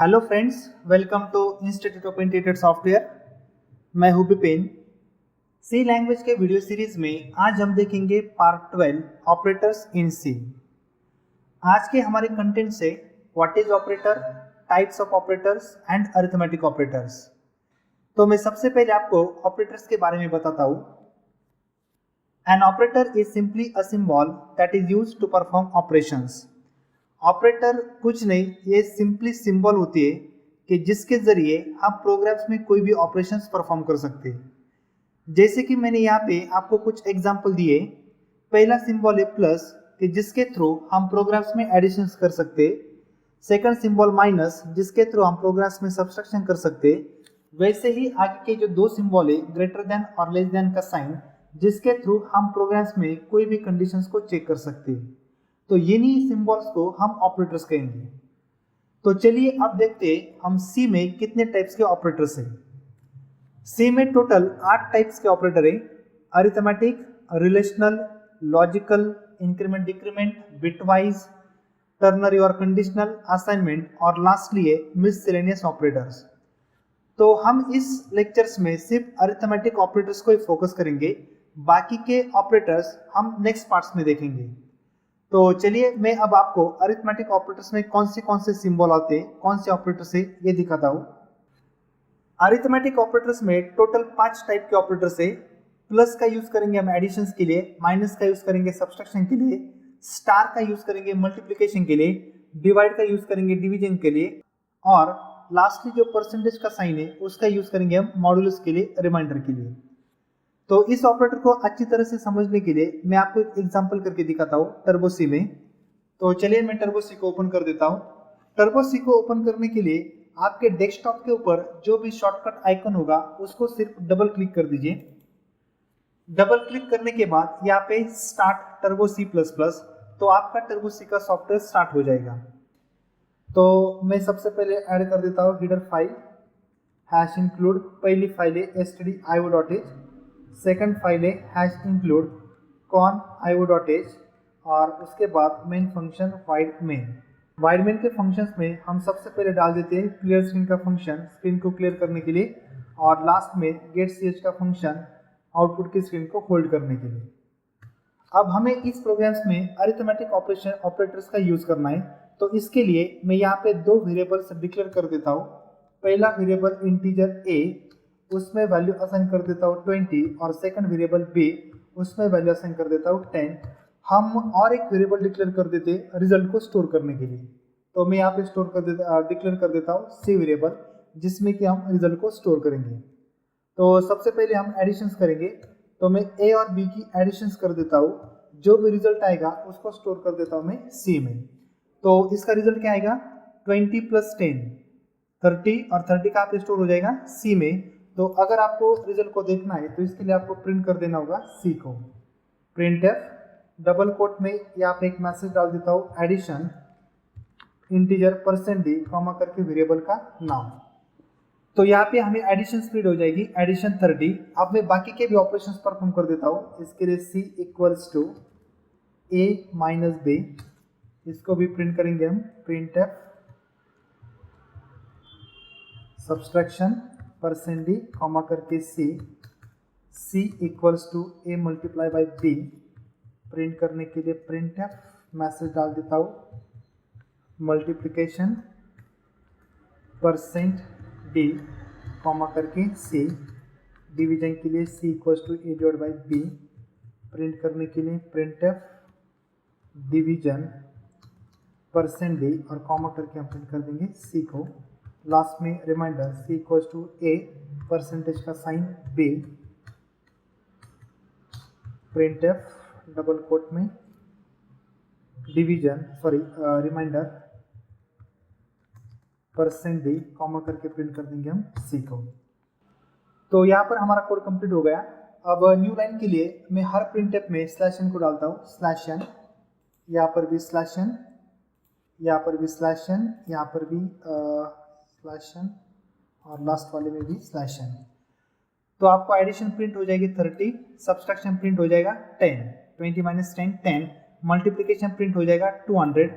Hello friends, welcome to institute of integrated software. मैं हूं Bipin. C language के video series में आज हम देखेंगे पार्ट 12 ऑपरेटर्स इन सी। आज के हमारे कंटेंट से what is operator, types of operators and arithmetic operators. तो मैं सबसे पहले आपको ऑपरेटर्स के बारे में बताता हूं। An operator is simply a symbol that is used to perform operations. Operator कुछ नहीं, ये सिंपली सिंबल होती है कि जिसके जरिए हम प्रोग्राम्स में कोई भी ऑपरेशंस परफॉर्म कर सकते हैं। जैसे कि मैंने यहाँ पे आपको कुछ एग्जांपल दिए। पहला सिंबल है प्लस, कि जिसके थ्रू हम प्रोग्राम्स में एडिशंस कर सकते हैं। सेकंड सिंबल माइनस, जिसके थ्रू हम प्रोग्राम्स में सब्सट्रैक्शन कर सकते हैं। वैसे ही आगे के जो दो सिंबल है ग्रेटर देन और लेस देन का साइन, जिसके थ्रू हम प्रोग्राम्स में कोई भी कंडीशंस को चेक कर सकते हैं। तो इन्हीं सिंबल्स को हम ऑपरेटर्स कहेंगे। तो चलिए अब देखते हैं हम सी में कितने टाइप्स के ऑपरेटर्स हैं। सी में टोटल 8 टाइप्स के ऑपरेटर हैं। Arithmetic, relational, logical, increment decrement, bitwise, ternary और कंडीशनल, असाइनमेंट और लास्टली है मिससेलेनियस ऑपरेटर्स। तो हम इस लेक्चर्स में सिर्फ अरिथमेटिक ऑपरेटर्स को ही फोकस करेंगे। बाकी के ऑपरेटर्स हम नेक्स्ट पार्ट्स में देखेंगे। तो चलिए मैं अब आपको अरिथमेटिक ऑपरेटर्स में कौन से सिंबल आते हैं, कौन से ऑपरेटर्स है, ये दिखाता हूँ। अरिथमेटिक ऑपरेटर्स में टोटल 5 टाइप के ऑपरेटर्स है। प्लस का यूज करेंगे हम एडिशंस के लिए, माइनस का यूज करेंगे सब्सट्रैक्शन के लिए, स्टार का यूज करेंगे मल्टीप्लिकेशन के लिए, डिवाइड का यूज करेंगे डिवीजन के लिए, और लास्टली जो परसेंटेज का साइन है उसका यूज करेंगे हम मॉडुलस के लिए, रिमाइंडर के लिए। तो इस ऑपरेटर को अच्छी तरह से समझने के लिए मैं आपको एक एग्जांपल करके दिखाता हूँ टर्बो सी में। तो चलिए मैं टर्बो सी को ओपन कर देता हूँ। टर्बो सी को ओपन करने के लिए आपके डेस्कटॉप के ऊपर जो भी शॉर्टकट आइकन होगा उसको सिर्फ डबल क्लिक कर दीजिए। डबल क्लिक करने के बाद यहाँ पे start turbo C plus plus, तो आपका टर्बो सी का सॉफ्टवेयर स्टार्ट हो जाएगा। तो मैं सबसे पहले ऐड कर देता हूँ हेडर फाइल हैश इंक्लूड। पहली फाइल है stdio.h, सेकंड फाइल है हैश इंक्लूड कॉन io.h, और उसके बाद main function wide main. Wide main के फंक्शंस में हम सबसे पहले डाल देते हैं क्लियर स्क्रीन का फंक्शन, स्क्रीन को क्लियर करने के लिए, और लास्ट में गेट ch का फंक्शन आउटपुट की स्क्रीन को होल्ड करने के लिए। अब हमें इस प्रोग्राम्स में अरिथमेटिक ऑपरेटर्स का यूज करना है। तो इसके लिए मैं यहाँ पे 2 वेरिएबल्स डिक्लेयर कर देता हूँ। पहला वेरिएबल इंटीजर a, उसमें वैल्यू असाइन कर देता हूँ 20, और सेकंड वेरिएबल b, उसमें वैल्यू असाइन कर देता हूँ 10। हम और एक वेरिएबल डिक्लेयर कर देते रिजल्ट को स्टोर करने के लिए। तो मैं यहाँ पे डिक्लेयर कर देता हूँ c वेरिएबल, जिसमें कि हम रिजल्ट को स्टोर करेंगे। तो सबसे पहले हम एडिशंस करेंगे। तो मैं a और b की एडिशंस कर देता हूँ। जो भी रिजल्ट आएगा उसको स्टोर कर देता हूँ मैं c में। तो इसका रिजल्ट क्या आएगा, 20 + 10 30, और 30 कहाँ पे स्टोर हो जाएगा, c में। तो अगर आपको रिजल्ट को देखना है तो इसके लिए आपको प्रिंट कर देना होगा c को। printf डबल कोट में यहाँ पे एक मैसेज डाल देता हूँ एडिशन इंटीजर %d कॉमा करके वेरिएबल का नाम। तो यहाँ पे हमें एडिशन स्प्लिट हो जाएगी एडिशन 30। अब मैं बाकी के भी ऑपरेशंस परफॉर्म कर देता हूँ। इसके लिए c = a - b, इसको भी प्रिंट करेंगे हम printf सब्सट्रैक्शन %d कॉमा करके c = a × b। प्रिंट करने के लिए printf मैसेज डाल देता हूँ मल्टीप्लिकेशन %d कॉमा करके c। डिवीजन के लिए c = a/b। प्रिंट करने के लिए printf डिवीजन %d और कॉमा करके हम प्रिंट कर देंगे c को। लास्ट में रिमाइंडर c = a परसेंटेज का sign b। printf double quote में रिमाइंडर %d कॉमा करके प्रिंट कर देंगे हम c को। तो यहाँ पर हमारा कोड कंप्लीट हो गया। अब न्यू लाइन के लिए मैं हर printf में /n को डालता हूँ /n, यहाँ पर भी /n, यहाँ पर भी /n, यहाँ पर भी /n, और लास्ट वाले में भी /n। तो आपको एडिशन प्रिंट हो जाएगी 30, सब्सट्रैक्शन प्रिंट हो जाएगा 10, 20 - 10 10, मल्टीप्लिकेशन प्रिंट हो जाएगा 200,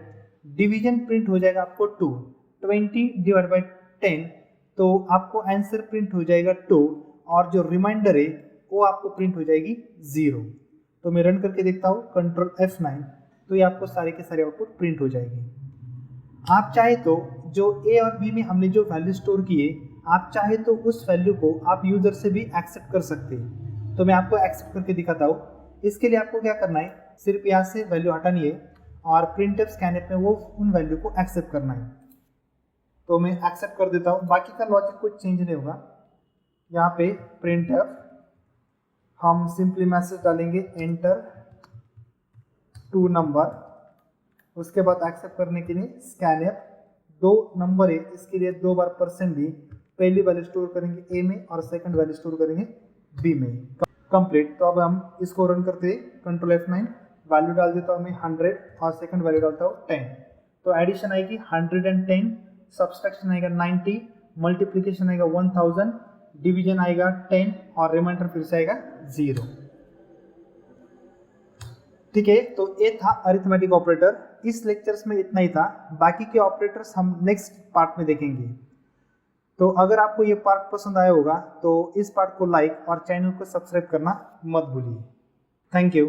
डिवीजन प्रिंट हो जाएगा आपको 2, 20 डिवाइड बाई 10, तो आपको आंसर प्रिंट हो जाएगा 2 और जो रिमाइंडर है वो आपको प्रिंट हो जाएगी 0। तो मैं रन करके देखता हूँ कंट्रोल F9, तो ये आपको सारे के सारे आउटपुट प्रिंट हो जाएगी। आप चाहे तो जो ए और बी में हमने जो वैल्यू स्टोर किए, आप चाहे तो उस वैल्यू को आप यूजर से भी एक्सेप्ट कर सकते हैं। तो मैं आपको एक्सेप्ट करके दिखाता हूँ। इसके लिए आपको क्या करना है, सिर्फ यहाँ से वैल्यू हटानी है और प्रिंटफ स्कैनफ में वो उन वैल्यू को एक्सेप्ट करना है। तो मैं एक्सेप्ट कर देता हूँ, बाकी का लॉजिक कुछ चेंज नहीं होगा। यहाँ पे प्रिंटफ हम सिंपली मैसेज डालेंगे एंटर 2 नंबर, उसके बाद एक्सेप्ट करने के लिए स्कैनफ 2 नंबर है, इसके लिए 2 बार परसेंट दी, पहली वैल्यू स्टोर करेंगे ए में और सेकंड वैल्यू स्टोर करेंगे बी में। कंप्लीट। तो अब हम इसको रन करते हैं कंट्रोल F9, वैल्यू डाल देता हूँ मैं 100 और सेकंड वैल्यू डालता हूँ 10। तो एडिशन आएगी 110, सब्सट्रैक्शन आएगा 90, मल्टीप्लीकेशन आएगा 1000, डिवीजन आएगा 10 और रिमाइंडर फिर से आएगा 0। ठीक है, तो ये था अरिथमेटिक ऑपरेटर। इस लेक्चर्स में इतना ही था, बाकी के ऑपरेटर्स हम नेक्स्ट पार्ट में देखेंगे। तो अगर आपको ये पार्ट पसंद आया होगा तो इस पार्ट को लाइक और चैनल को सब्सक्राइब करना मत भूलिए। Thank you.